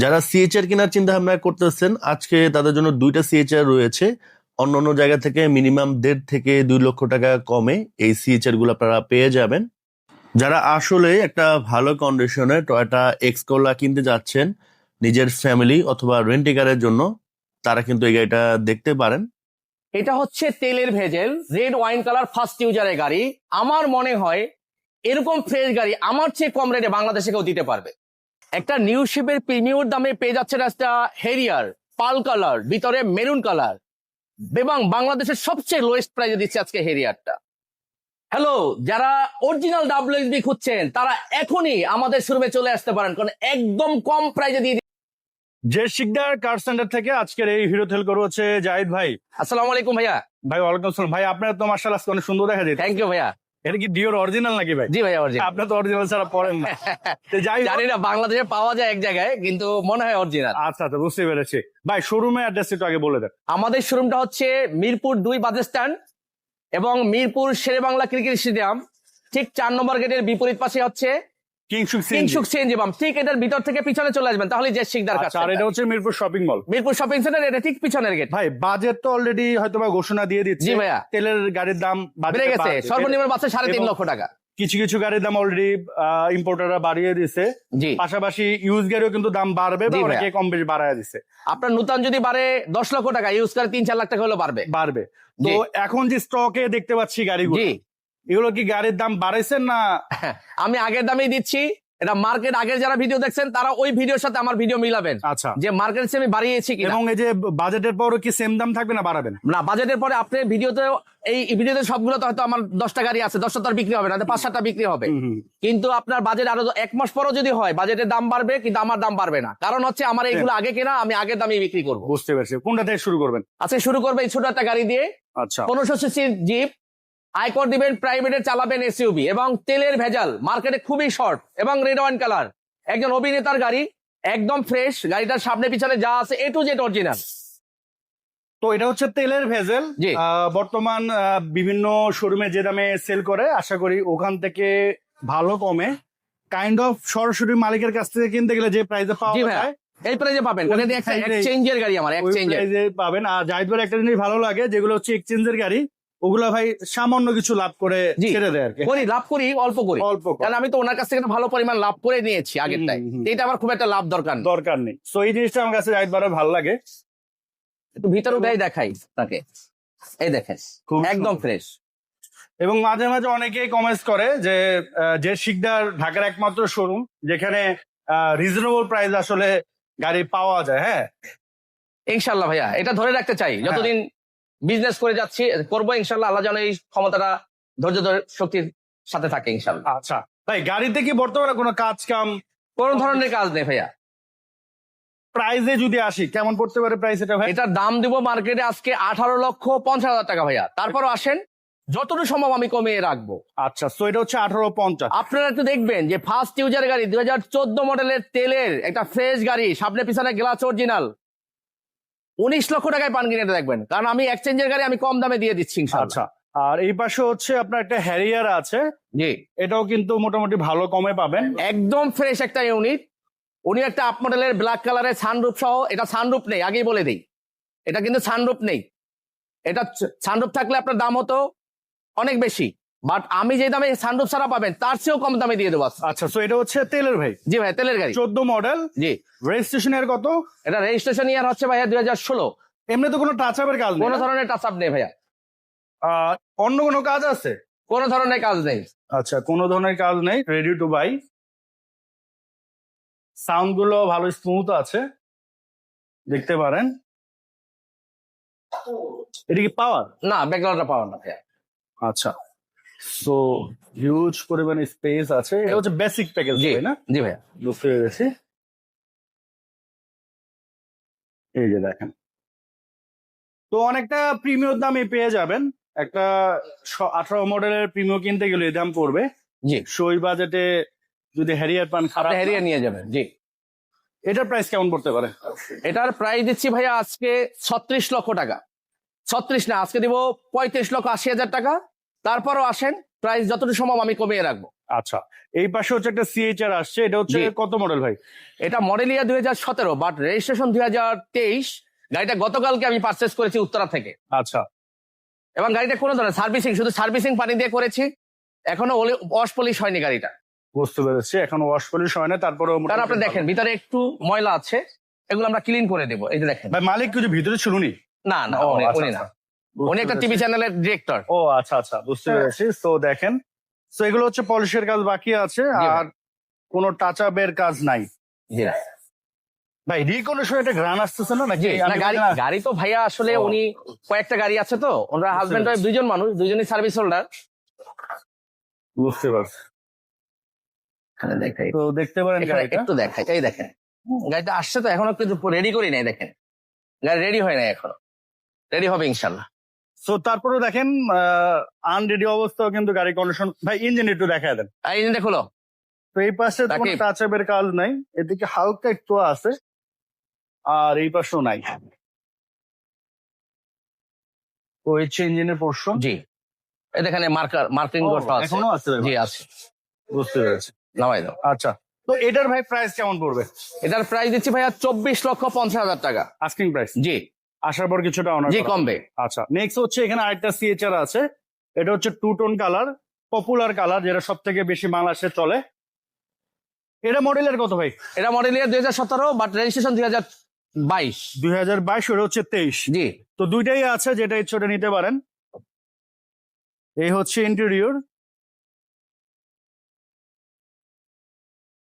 যারা সিএচআর কেনার চিন্তা ভাবনা করতেছেন আজকে তাদের জন্য দুইটা সিএচআর রয়েছে। অন্য অন্য জায়গা থেকে মিনিমাম 1.5 থেকে 2 লক্ষ টাকা কমে এই সিএচআর গুলো আপনারা পেয়ে যাবেন। যারা আসলে একটা ভালো কন্ডিশনে টয়োটা এক্সকোলা কিনতে যাচ্ছেন নিজের ফ্যামিলি অথবা রেন্টিকারের জন্য, তারা কিন্তু এই গাড়িটা দেখতে পারেন। এটা হচ্ছে তেলের ভেজেল রেড ওয়াইন কালার ফার্স্ট ইউজারের গাড়ি। আমার মনে হয় এরকম ফ্রেশ গাড়ি আমার চেয়ে কম রেটে বাংলাদেশে কেউ দিতে পারবে। একটা নিউ শিপের প্রিমিয়ার দামে পেয়ে যাচ্ছে একটা হেরিয়ার পাল কালার, ভিতরে মেরুন কালার, এবং বাংলাদেশের সবচেয়ে লোয়েস্ট প্রাইসে দিচ্ছে আজকে হেরিয়ারটা। হ্যালো, যারা অরিজিনাল ডাব্লিউএসবি খুঁজছেন তারা এখনই আমাদের শোরুমে চলে আসতে পারেন, কারণ একদম কম প্রাইসে দিয়ে। যে শিকদার কার সেন্টার থেকে আজকের এই হিরো তেল করো হচ্ছে জাহিদ ভাই। আসসালামু আলাইকুম ভাইয়া। ভাই ওয়ালাইকুম আসসালাম। ভাই আপনার তো মার্শাল্লাহ অনেক সুন্দর দেখা যায়। থ্যাংক ইউ ভাইয়া। এটা কি ডিওর অরিজিনাল নাকি ভাই? জি ভাইয়া অরিজিনাল। আপনার তো অরিজিনাল ছাড়া পড়েন না। তো যাই হোক। জানি না বাংলাদেশে পাওয়া যায় এক জায়গায়, কিন্তু মনে হয় অরিজিনাল। আচ্ছা আচ্ছা, বুঝতে পেরেছি। ভাই শোরুমে অ্যাড্রেস একটু আগে বলে দেন। আমাদের শোরুমটা হচ্ছে মিরপুর 2 বাস স্ট্যান্ড এবং মিরপুর শেরেবাংলা ক্রিকেট স্টেডিয়াম ঠিক 4 নম্বর গেটের বিপরীত পাশে হচ্ছে কিংসুক কিংসুক সিএনজি পাম্প। ঠিক এটার ভিতর থেকে পিছনে চলে আসবেন, তাহলে যে শিকদার কাছে। আর এটা হচ্ছে Mirpur shopping mall, Mirpur shopping centre, এটা ঠিক পিছনের গেট। ভাই বাজেট তো অলরেডি হয়তো বা ঘোষণা দিয়ে দিচ্ছে। জি ভাইয়া। তেলের গাড়ির দাম বেড়ে গেছে, সর্বনিম্ন বাসে 3.5 লক্ষ টাকা। কিছু কিছু গাড়ির দাম অলরেডি ইম্পোর্টাররা বাড়িয়ে দিছে। জি। পাশাপাশি ইউজ গাড়িও কিন্তু দাম বাড়বে, বা জি ভাইয়া। অনেকে কম বেশি বাড়ায় দিছে। আপনার নতুন যদি বাড়ে 10 লক্ষ টাকা, ইউজ করে 3-4 লাখ টাকা হলেও বাড়বে। তো জি। এখন যে স্টকে দেখতে পাচ্ছি গাড়িগুলো, জি। এগুলো কি গাড়ির দাম বাড়াইছেন না? আমি আগের দামেই দিচ্ছি। এটা মার্কেট আগের যারা ভিডিও দেখছেন তারা ওই ভিডিওর সাথে আমার ভিডিও মিলাবেন। আচ্ছা। যে মার্কেট আমি বাড়িয়েছি কিনা। এবং এই যে বাজেটের পরও কি সেম দাম থাকবে না বাড়াবেন? না, বাজেটের পরে আপনি ভিডিওতে এই ভিডিওতে সবগুলো হয়তো আমার 10টা গাড়ি আছে, 10টা তো আর বিক্রি হবে না, 5-7টা বিক্রি হবে। কিন্তু আপনার বাজেট আরো 1 মাস পরও যদি হয়, বাজেটের দাম বাড়বে কিন্তু আমার দাম বাড়বে না। কারণ হচ্ছে আমার এইগুলো আগে কেনা, আমি আগের দামে বিক্রি করবো। বুঝতে পারছি। কোনটা থেকে শুরু করবেন? আজকে শুরু করবে এই ছোট একটা গাড়ি দিয়ে। আচ্ছা। 1500 সিসির জিপ, আয়কর দিবেন, প্রাইভেটে চালাবেন এসইউভি, এবং তেলের ভেজাল, মার্কেটে খুবই শর্ট এবং রেড ওয়াইন কালার, একজন অভিনেতার গাড়ি, একদম ফ্রেশ। গাড়িটার সামনে পিছনে যা আছে এ টু জেড অরিজিনাল। তো এটা হচ্ছে তেলের ভেজেল। জি। বর্তমান বিভিন্ন শোরুমে যে দামে সেল করে, আশা করি ওখান থেকে ভালো কমে কাইন্ড অফ সরাসরি মালিকের কাছ থেকে কিনতে গেলে যে প্রাইসে পাওয়া যায় এই প্রাইজে পাবেন। ওই কারণ এটা price-এ- এক্সচেঞ্জের গাড়ি, আমার ওই এক্সচেঞ্জের। প্রাইসে পাবেন। আর জাহিদ ভাইয়ের একটা জিনিস ভালো লাগে, যেগুলো হচ্ছে এক্সচেঞ্জের গাড়ি, ওগুলা ভাই সামান্য কিছু লাভ করে জি। ছেড়ে দেয় আর কি। করি, লাভ করি, অল্প করি। অল্প করে। কারণ আমি তো ওনার কাছ থেকে একটা ভালো পরিমাণ লাভ করে নিয়েছি আগেরটাই। এটা আমার খুব একটা লাভ দরকার নেই। দরকার নেই। তো এই জিনিসটা আমার কাছে জাহিদ ভাইয়ের ভালো লাগে। একটু ভিতরে উঠাই দেখাই তাকে, এই দেখেন খুব একদম সুন্দর। ফ্রেশ। এবং মাঝে মাঝে অনেকেই কমেন্টস করে যে শিকদার ঢাকার একমাত্র শোরুম যেখানে রিজনেবল প্রাইস আসলে গাড়ি পাওয়া যায়। হ্যাঁ, ইনশাল্লাহ ভাইয়া, এটা ধরে রাখতে চাই। যতদিন বিজনেস করে যাচ্ছি, করবো ইনশাল্লাহ। আল্লাহ যেন এই ক্ষমতাটা, ধৈর্য শক্তির সাথে থাকে ইনশাল্লাহ। আচ্ছা ভাই, গাড়িতে কি বর্তমানে কোনো কাজ কাম কোন ধরনের কাজ নেই ভাইয়া। প্রাইসে যদি আসি কেমন পড়তে পারে প্রাইস এটা ভাই? এটার দাম দিব মার্কেটে আজকে 18,50,000 টাকা ভাইয়া। তারপরও আসেন, যতটুকু সম্ভব আমি কমিয়ে রাখবো। আচ্ছা, তো এটা হচ্ছে 1850। আপনারা একটু দেখবেন যে ফার্স্ট ইউজার গাড়ি 2014 মডেলের তেলের একটা ফ্রেশ গাড়ি, সামনে পিছনে গ্লাস অরিজিনাল, 19 লক্ষ টাকায় পান কিনে দেখবেন। কারণ আমি এক্সচেঞ্জের গাড়ি আমি কম দামে দিয়ে দিচ্ছি ইনশাআল্লাহ। আচ্ছা, আর এই পাশে হচ্ছে আপনার একটা হ্যারিয়ার আছে, জি, এটাও কিন্তু মোটামুটি ভালো কমে পাবেন। একদম ফ্রেশ একটা ইউনিট। উনি একটা আপ মডেলের ব্ল্যাক কালারের সানরুফ সহ, এটা সানরুফ নেই, আগেই বলে দেই, এটা কিন্তু সানরুফ নেই। এটা সানরুফ থাকলে আপনার দাম হতো অনেক বেশি, বাট আমি যে দামে সানরুফ ছাড়া পাবেন তার চেয়েও কম দামে দিয়ে দেবো আজকে। আচ্ছা, তো এটা হচ্ছে তেলের ভাই। জি ভাই, তেলের গাড়ি, 14 মডেল, জি। রেজিস্ট্রেশন এর কত? এটা রেজিস্ট্রেশন ইয়ার হচ্ছে ভাইয়া 2016। এমনি তো কোনো টাচ আপের কাজ নেই কোনো না? ধরনের টাচ আপ নেই ভাইয়া, অন্য কোনো কাজ আছে? কোনো ধরনের কাজ নেই। আচ্ছা, কোনো ধরনের কাজ নেই, রেডি টু বাই। সাউন্ড গুলো ভালো স্মুথ আছে, দেখতে পারেন। এটা কি পাওয়ার? না, ব্যাকগ্রাউন্ডটা পাওয়ার না ভাইয়া। আচ্ছা, সো হিউজ পরিমাণে স্পেস আছে। এটা হচ্ছে বেসিক প্যাকেজ, জি তাই না? জি ভাইয়া। বুঝতে পেরেছি। এই যে দেখেন, তো অনেকটা প্রিমিয়ার দামে পেয়ে যাবেন। একটা 18 মডেলের প্রিমিয়ার কিনতে গেলে এই দাম পড়বে। জি, সই বাজেটে যদি হ্যারিয়ার পান, খারাপ আপনি না। হেরিয়ে নিয়ে যাবেন। জি, এটার প্রাইস কেমন পড়তে পারে? এটার প্রাইস দিচ্ছি ভাইয়া আজকে 36 লক্ষ টাকা। 36 না, আজকে দিব 35,80,000 টাকা। তারপরও আসেন, প্রাইস যতটুকু সম্ভব আমি কমিয়ে রাখবো। আচ্ছা, এই পাশে হচ্ছে একটা সিএইচআর আসছে, এটা হচ্ছে জি। কত মডেল ভাই? এটা মডেল ইয়ার 2017, বাট রেজিস্ট্রেশন 2023। গাড়িটা গতকালকে আমি পারচেস করেছি উত্তরা থেকে, আচ্ছা, এবং গাড়িটা কোনো ধরনের সার্ভিসিং, শুধু সার্ভিসিং পানি দিয়ে করেছি, এখনো ওয়াশ পলিশ হয়নি গাড়িটা। বুঝতে পেরেছি, এখন ওয়াশ পলিশ হয় না, তারপরে কারণ আপনি দেখেন ভিতরে একটু ময়লা আছে, এগুলো আমরা ক্লিন করে দেবো। এই যে দেখেন। ভাই মালিক কিছু ভিতরে ছিল উনি? না না, ও, আচ্ছা, উনি না, আচ্ছা। বুঝতে উনি একটা পেরেছি। টিভি চ্যানেলের ডিরেক্টর। ও আচ্ছা আচ্ছা, বুঝতে পেরেছি। তো দেখেন, তো এগুলো হচ্ছে পলিশের কাজ বাকি আছে, জি ভাই। আর কোনো টাচ আপের কাজ নাই। জি না। ভাই রিকন্ডিশন একটা গ্রান আসতেছে না নাকি? জি না, আমি গাড়ি না। গাড়ি তো ভাইয়া আসলে ও। উনি কয়েকটা গাড়ি আছে তো, ওনারা হাজবেন্ড ওয়াইফ পেরেছি। দুইজন মানুষ, দুইজনই সার্ভিস হোল্ডার। বুঝতে পারছি। দেখাই তো দেখতে পারেন গাড়িটা। একটু দেখাই, এই দেখেন গাড়িটা আসছে তো, এখনো কিন্তু রেডি করি নাই, দেখেন গাড়ি রেডি হয় নাই এখনো, রেডি হবে ইনশাল্লাহ। তো তারপরে দেখেন আনরেডি অবস্থাও কিন্তু গাড়ি কন্ডিশন। ভাই ইঞ্জিন একটু দেখা দেন। আর ইঞ্জিনটা খোলো। তো এই পাশে কোনো তাকিব। টাচ আপের কাজ নাই, এদিকে হালকা একটু আছে, আর এই পাশেও নাই। তো হচ্ছে ইঞ্জিনের পোর্শন। জি, এই দেখেন মার্কিং করা আছে। এখনো আছে ভাই? জি আছে, বুঝতে পেরেছি। নামাই দাও। আচ্ছা, তো এটার ভাই প্রাইস কেমন পড়বে? এটার প্রাইস দিচ্ছি ভাইয়া 24,50,000 টাকা। Asking price? জি আসার পর কিছুটা অনার জি, করা কমবে। হবে। আচ্ছা, নেক্সট হচ্ছে এখানে আরেকটা সিএচআর আছে, এটা হচ্ছে two tone colour, popular colour, যেটা সব থেকে বেশি বাংলাদেশে চলে। এটা মডেলের কত ভাই? এটা মডেল ইয়ার 2017, বাট রেজিস্ট্রেশন 2022। 2022, ওটা হচ্ছে 23। জি তো দুইটাই আছে, যেটা ইচ্ছে ওটা নিতে পারেন। এই হচ্ছে ইন্টেরিয়র।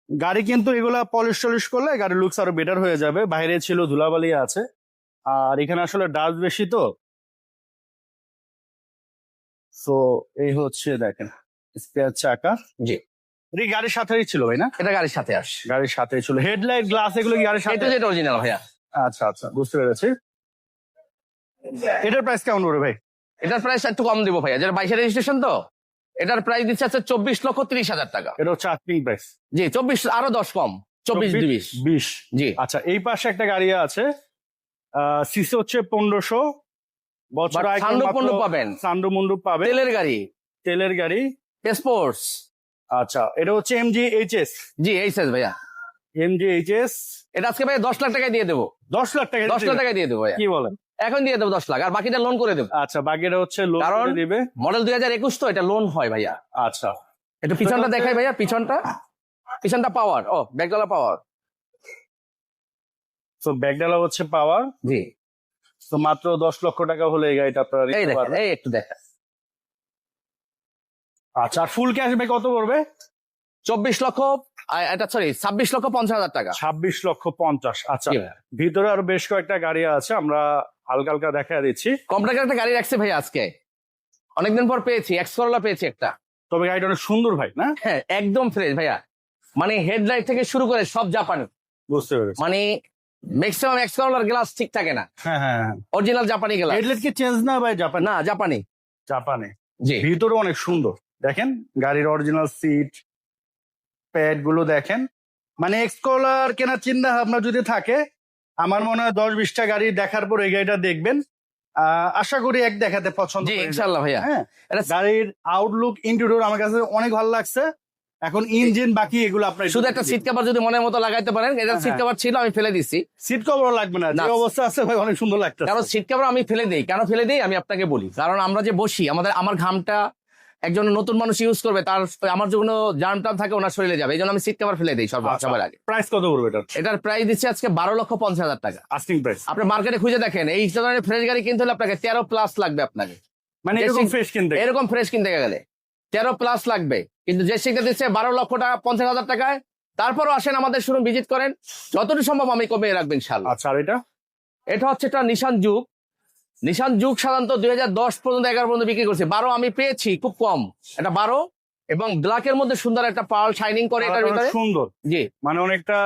গাড়ি কিন্তু এগুলা পলিশ টলিশ করলে গাড়ির লুকস আরো বেটার হয়ে যাবে। বাইরে ছিল ধুলাবালি আছে, আর এখানে আসলে ডাস্ট বেশি তো। সো এই হচ্ছে দেখেন স্পেয়ার চাকা। জি, এটা কি গাড়ির সাথেই ছিল ভাই না? এটা গাড়ির সাথে আসে, গাড়ির সাথেই ছিল। হেডলাইট, গ্লাস এগুলো কি গাড়ির সাথে? এটা যেটা অরিজিনাল ভাইয়া। আচ্ছা আচ্ছা, বুঝতে পেরেছি। এটার প্রাইস কেমন পড়বে ভাই? এটার প্রাইস একটু কম দিব ভাইয়া, যেটা 22 রেজিস্ট্রেশন তো। এটার প্রাইস দিচ্ছে আছে 24,30,000 টাকা। এটা হচ্ছে আস্কিং প্রাইস। জি 24, আরো 10 কম, 24-20। 20। জি আচ্ছা, এই পাশে একটা গাড়ি আছে, সিসি হচ্ছে 1500 বছর। But sunroof মুন্ডুপ পাবেন। সান্ডু মুন্ডু পাবে। তেলের গাড়ি, তেলের গাড়ি। স্পোর্টস। আচ্ছা, এটা হচ্ছে এমজি এইচএস। জি এই সাইজ ভাইয়া। এমজি এইচএস এটা আজকে ভাইয়া 10 লাখ টাকায় দিয়ে দেবো। 10 লাখ টাকা? 10 লাখ টাকায় দিয়ে দেবো ভাইয়া, কি বলেন? এখন দিয়ে দেবো 10 লাখ, আর বাকিটা লোন করে দেবো। আচ্ছা, বাকিটা হচ্ছে লোন কারণ করে দিবে। মডেল 2021 তো, এটা লোন হয় ভাইয়া। আচ্ছা, একটু পিছনটা দেখাই ভাইয়া, পিছনটা পাওয়ার, ও ব্যাকডালা পাওয়ার। তো ব্যাগডালা হচ্ছে পাওয়ার। জি তো মাত্র 10 লক্ষ টাকা হলে এই গাড়িটা আপনারা এই নিতে দেখেন, পারবেন। এই একটু দেখেন। আচ্ছা, আর ফুল ক্যাশ ভাই কত পড়বে? 24 লক্ষ, এটা সরি 26,50,000 টাকা। 26,50,000। আচ্ছা, জি ভাইয়া। ভিতরে আরো বেশ কয়েকটা গাড়ি আছে, আমরা হালকা হালকা দেখা দিচ্ছি। কম টাকার একটা গাড়ি রাখছে ভাইয়া আজকে, অনেকদিন পর পেয়েছি, এক্স করোলা পেয়েছি একটা। তবে গাড়িটা অনেক সুন্দর ভাই না? হ্যাঁ একদম ফ্রেশ ভাইয়া, মানে হেডলাইট থেকে শুরু করে সব জাপানি, বুঝতে পেরেছি। মানে ম্যাক্সিমাম এক্স করোলার গ্লাস ঠিক থাকে না, হ্যাঁ হ্যাঁ হ্যাঁ। অরিজিনাল জাপানি গ্লাস। হেডলাইট কি চেঞ্জ না ভাই? জাপান? না জাপানি। জাপানে। জি ভিতরে অনেক সুন্দর, দেখেন গাড়ির অরিজিনাল সিট, প্যাড গুলো দেখেন। মানে এক্সকলার কেনার চিন্তা ভাবনা যদি থাকে, আমার মনে হয় 10-20টা গাড়ি দেখার পর এই গাড়িটা দেখবেন। আশা করি এক দেখাতে পছন্দ জি হয়ে যাবে। ইনশাল্লাহ ভাইয়া। হ্যাঁ, এটা গাড়ির আউটলুক, ইন্টেরিয়র আমার কাছে অনেক ভালো লাগছে। এখন ইঞ্জিন বাকি এগুলো আপনার শুধু একটা সিট কভার যদি মনের মতো লাগাইতে পারেন, এটা হ্যাঁ, সিট কভার ছিল আমি ফেলে দিছি, সিট কভার লাগবে না, না। যে অবস্থা আছে ভাই অনেক সুন্দর লাগছে। কারণ সিট কভার আমি ফেলে দেই, কেন ফেলে দেই আমি আপনাকে বলি। কারণ আমরা যে বসি, আমার ঘামটা একজন নতুন মানুষ ইউজ করবে, তার আমার যখন জার্ম টার্ম থাকে ওনার শরীরে যাবে, এই জন্য আমি সিট কভার ফেলে দিই সবার আগে। প্রাইস কত পড়বে এটা? এটার প্রাইস দিচ্ছে আজকে 12,50,000 টাকা। Asking price. আপনি মার্কেটে খুঁজে দেখেন, এই ধরনের ফ্রেশ গাড়ি কিনতে হলে আপনাকে 13+ লাগবে আপনাকে, মানে এরকম ফ্রেশ কিনতে? এরকম ফ্রেশ কিনতে গেলে 13+ লাগবে, কিন্তু যে শিখতে দিচ্ছে 12,50,000 টাকায়। তারপরও আসেন আমাদের শোরুম ভিজিট করেন, যতটুকু সম্ভব আমি কমিয়ে রাখবেন ইনশাআল্লাহ। আচ্ছা, আর এটা? এটা হচ্ছে একটা নিশান জুক। নিশান জুক সাধারণত 2010 পর্যন্ত 11 পর্যন্ত বিক্রি করছে, 12 আমি পেয়েছি খুব কম। এটা 12 এবং ব্ল্যাকের মধ্যে সুন্দর একটা পার্ল শাইনিং করে এটার অনেক ভিতরে। সুন্দর, জি মানে অনেকটা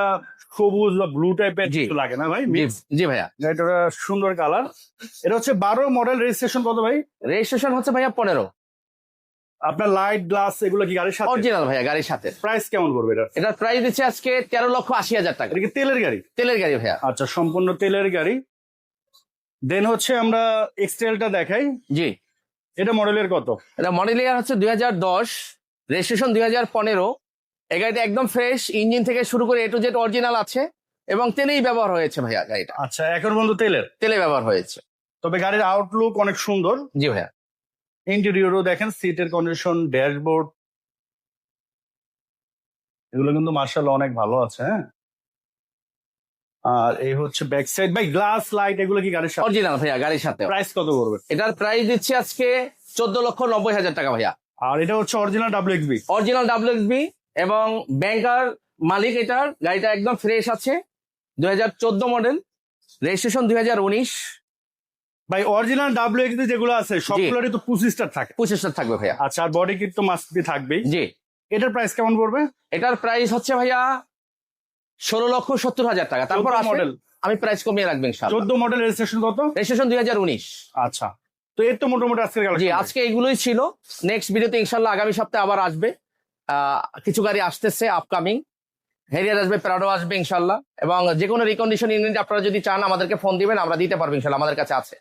সবুজ বা ব্লু টাইপের জি। কিছু লাগে না ভাই? জি জি ভাইয়া। এটা সুন্দর কালার। এটা হচ্ছে 12 মডেল, রেজিস্ট্রেশন কত ভাই? রেজিস্ট্রেশন হচ্ছে ভাইয়া 15। আপনার লাইট, গ্লাস এগুলো কি গাড়ির সাথে? অরিজিনাল ভাইয়া, গাড়ির সাথে। প্রাইস কেমন পড়বে এটা? এটার প্রাইস দিচ্ছে আজকে 13,80,000 টাকা। এটা কি তেলের গাড়ি? তেলের গাড়ি ভাইয়া। আচ্ছা, সম্পূর্ণ তেলের গাড়ি। দেন হচ্ছে আমরা এক্সটেলটা দেখাই। জি এটা মডেলের কত? এটা মডেল ইয়ার হচ্ছে 2010, রেজিস্ট্রেশন 2015। এই গাড়িটা একদম ফ্রেশ, ইঞ্জিন থেকে শুরু করে এ টু জেড অরিজিনাল আছে এবং তেলেই ব্যবহার হয়েছে ভাইয়া গাড়িটা, আচ্ছা, এখন বন্ধু তেলের। তেলে ব্যবহার হয়েছে। তবে গাড়ির আউটলুক অনেক সুন্দর। জি ভাইয়া। ইন্টেরিয়রও দেখেন, সিটের কন্ডিশন, ড্যাশবোর্ড, এগুলো কিন্তু মার্শাল অনেক ভালো আছে। হ্যাঁ, আর এই হচ্ছে ব্যাক সাইড। ভাই গ্লাস লাইট এগুলো কি গাড়ির সাথে? অরিজিনাল ভাইয়া গাড়ির সাথে। প্রাইস কত করবে? এটার প্রাইস দিচ্ছি আজকে 14,90,000 টাকা ভাইয়া। আর এটা হচ্ছে অরিজিনাল WXB। অরিজিনাল WXB এবং ব্যাংকার মালিক। এটার গাড়িটা একদম ফ্রেশ আছে, 2014 মডেল, রেজিস্ট্রেশন 2019। ভাই অরিজিনাল WXB যেগুলো আছে সবগুলোরই তো 25 স্টার থাকে। 25 থাকবে ভাইয়া। আচ্ছা, আর বডি কিট তো মাস্ট বি থাকবেই। জি। এটার প্রাইস কেমন পড়বে? এটার প্রাইস হচ্ছে ভাইয়া 16,70,000 টাকা। তারপর 14 আসলে মডেল। আমি প্রাইস কমিয়ে রাখবেন ইনশাআল্লাহ। 14 মডেল, রেজিস্ট্রেশন কত? রেজিস্ট্রেশন 2019। আচ্ছা, তো এর তো মোটামুটি আজকের জি, কালেকশন। আজকে এগুলোই ছিল। নেক্সট ভিডিওতে ইনশাআল্লাহ আগামী সপ্তাহে আবার আসবে। কিছু গাড়ি আসতেছে আপকামিং, হেরিয়ার আসবে, প্রাডো আসবে ইনশাআল্লাহ। এবং যে কোনো রিকন্ডিশন ইউনিট আপনারা যদি চান আমাদেরকে ফোন দিবেন, আমরা দিতে পারবো ইনশাআল্লাহ, আমাদের কাছে আছে।